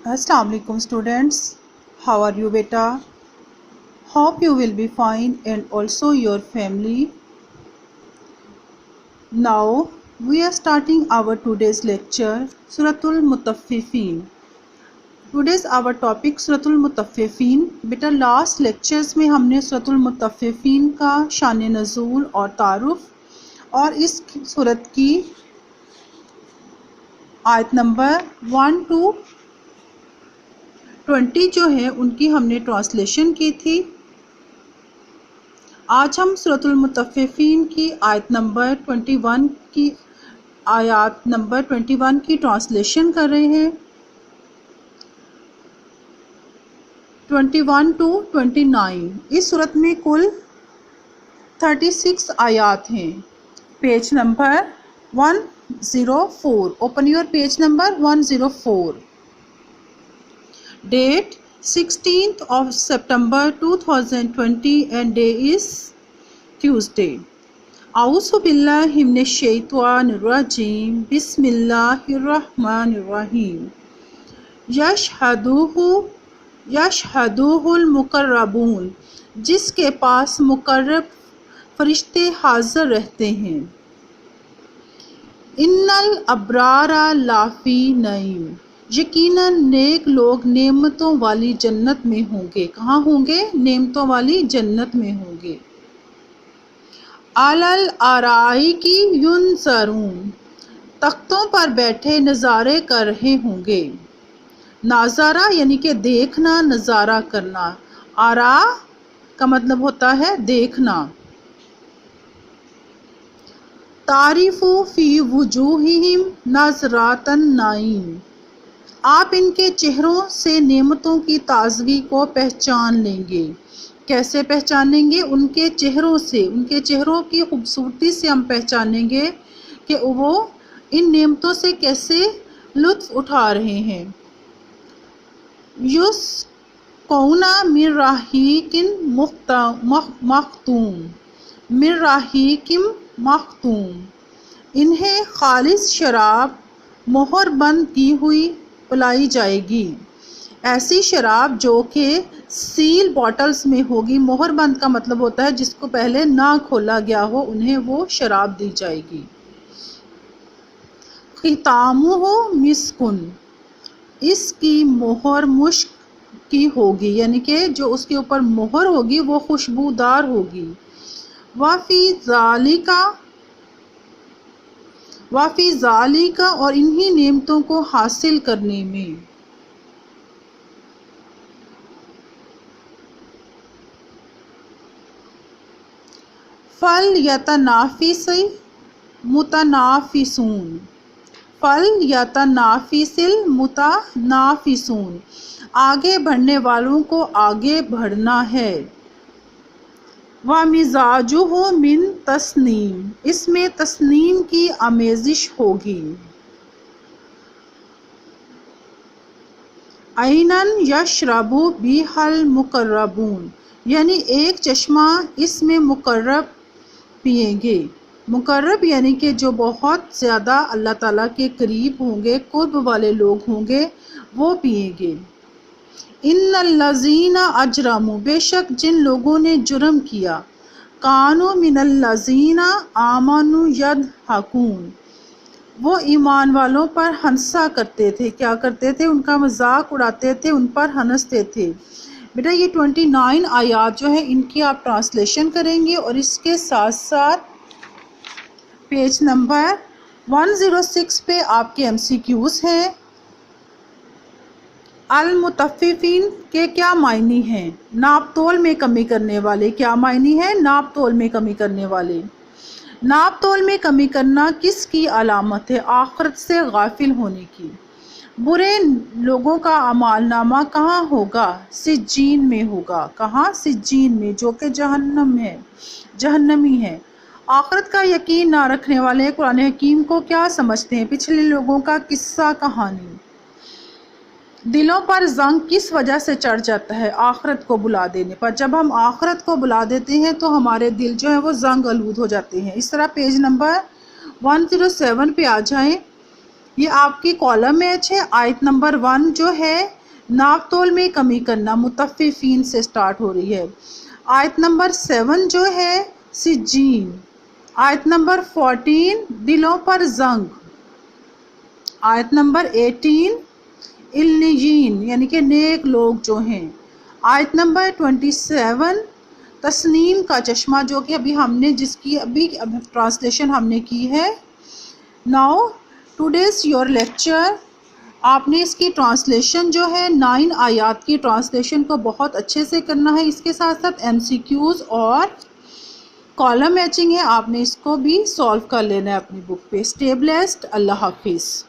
Assalamu alaikum students. How are you beta? Hope you will be fine and also your family. Now we are starting our today's lecture Suratul Mutaffifin. Today's our topic Suratul Mutaffifin. बेटा last lectures में हमने Suratul Mutaffifin का शान नज़ूल और तारुफ और इस सूरत की आयत नंबर 1 to 20 जो है उनकी हमने ट्रांसलेशन की थी। आज हम सूरतुल मुतफ़्फ़िफ़ीन की आयत नंबर 21 की ट्रांसलेशन कर रहे हैं। 21 to 29 इस सूरत में कुल 36 आयात हैं। Page number 104, open your page number 104। Date 16th of September 2020 and day is Tuesday. A'udhu billahi minash shaitanir rajim. Bismillahir rahmanir rahim. यशहदुहुल मुकर्रबून, जिसके पास मुकर्रब फरिश्ते हाजिर रहते हैं। इन्नल अब्रारा लाफी नईम, यकीनन नेक लोग नेमतों वाली जन्नत में होंगे। कहाँ होंगे? नेमतों वाली जन्नत में होंगे। अलल आराई की युनसरून, तख्तों पर बैठे नज़ारे कर रहे होंगे। नाज़ारा यानी कि देखना, नज़ारा करना। आरा का मतलब होता है देखना। तारिफु फी वुजूहिहिम नज़रातन नाईम, आप इनके चेहरों से नेमतों की ताज़गी को पहचान लेंगे। कैसे पहचानेंगे? उनके चेहरों से, उनके चेहरों की खूबसूरती से हम पहचानेंगे कि वो इन नेमतों से कैसे लुत्फ़ उठा रहे हैं। युस्क़ौना मिन रहीक़िन मख़्तूम, मिन रहीक़िन मख़्तूम, इन्हें खालिस शराब मोहर बंद की हुई पिलाई जाएगी। ऐसी शराब जो कि सील बॉटल्स में होगी। मोहर बंद का मतलब होता है जिसको पहले ना खोला गया हो, उन्हें वो शराब दी जाएगी। खितामुहु मिस्कुन, इसकी मोहर मुश्क की होगी, यानी कि जो उसके ऊपर मोहर होगी वो खुशबूदार होगी। वाफ़ी ज़ालिका, और इन्हीं नेमतों को हासिल करने में। फल यतनाफिसिल मुतनाफिसून, फल यतनाफिसिल मुतनाफिसून, आगे बढ़ने वालों को आगे बढ़ना है। व मिजाजुहु मिन तस्नीम, इसमें तस्नीम की आमेजिश होगी। ऐनन यशरबु बिहल मुकर्रबून, यानी एक चश्मा इसमें मुकर्रब पिएंगे। मुकर्रब यानी कि जो बहुत ज़्यादा अल्लाह ताला के करीब होंगे, कुर्ब वाले लोग होंगे, वो पिएंगे। इन्नल्लज़ीना अजरमू, बेशक जिन लोगों ने जुर्म किया। कानू मिनल्लज़ीना आमनू यदहकून, वो ईमान वालों पर हंसा करते थे। क्या करते थे? उनका मजाक उड़ाते थे, उन पर हंसते थे। बेटा ये 29 आयात जो है इनकी आप ट्रांसलेशन करेंगे और इसके साथ साथ पेज नंबर 106 पे आपके MCQs हैं। अल मुतफ़्फ़िफ़ीन के क्या मायने हैं? नाप तोल में कमी करने वाले। क्या मायने हैं? नाप तोल में कमी करने वाले। नाप तोल में कमी करना किसकी अलामत है? आखिरत से गाफिल होने की। बुरे लोगों का अमाल नामा कहाँ होगा? सिज्जीन में होगा। कहाँ? सिज्जीन में, जो कि जहन्नम है, जहन्नमी है। आखिरत का यकीन ना रखने वाले कुरान हकीम को क्या समझते हैं? पिछले लोगों का किस्सा कहानी। दिलों पर जंग किस वजह से चढ़ जाता है? आखिरत को बुला देने पर। जब हम आखिरत को बुला देते हैं तो हमारे दिल जो है वो जंग आलूद हो जाते हैं। इस तरह पेज नंबर 107 पे आ जाएं। ये आपकी कॉलम मैच है। आयत नंबर 1 जो है ناپ تول میں کمی کرنا متففین سے سٹارٹ ہو رہی ہے۔ آیت نمبر 7 جو ہے سجین۔ آیت نمبر 14 دلوں پر زنگ۔ آیت نمبر 18 النجین یعنی کہ نیک لوگ جو ہیں۔ آیت نمبر 27 تسنیم کا چشمہ، جو کہ ابھی ہم نے جس کی ابھی ٹرانسلیشن ہم نے کی ہے۔ ناؤ ٹوڈیز یور لیکچر، آپ نے اس کی ٹرانسلیشن جو ہے 9 آیات کی ٹرانسلیشن کو بہت اچھے سے کرنا ہے، اس کے ساتھ ساتھ MCQs اور کالم میچنگ ہے، آپ نے اس کو بھی سولو کر لینا ہے اپنی بک پہ۔ اسٹے بلیسڈ، اللہ حافظ۔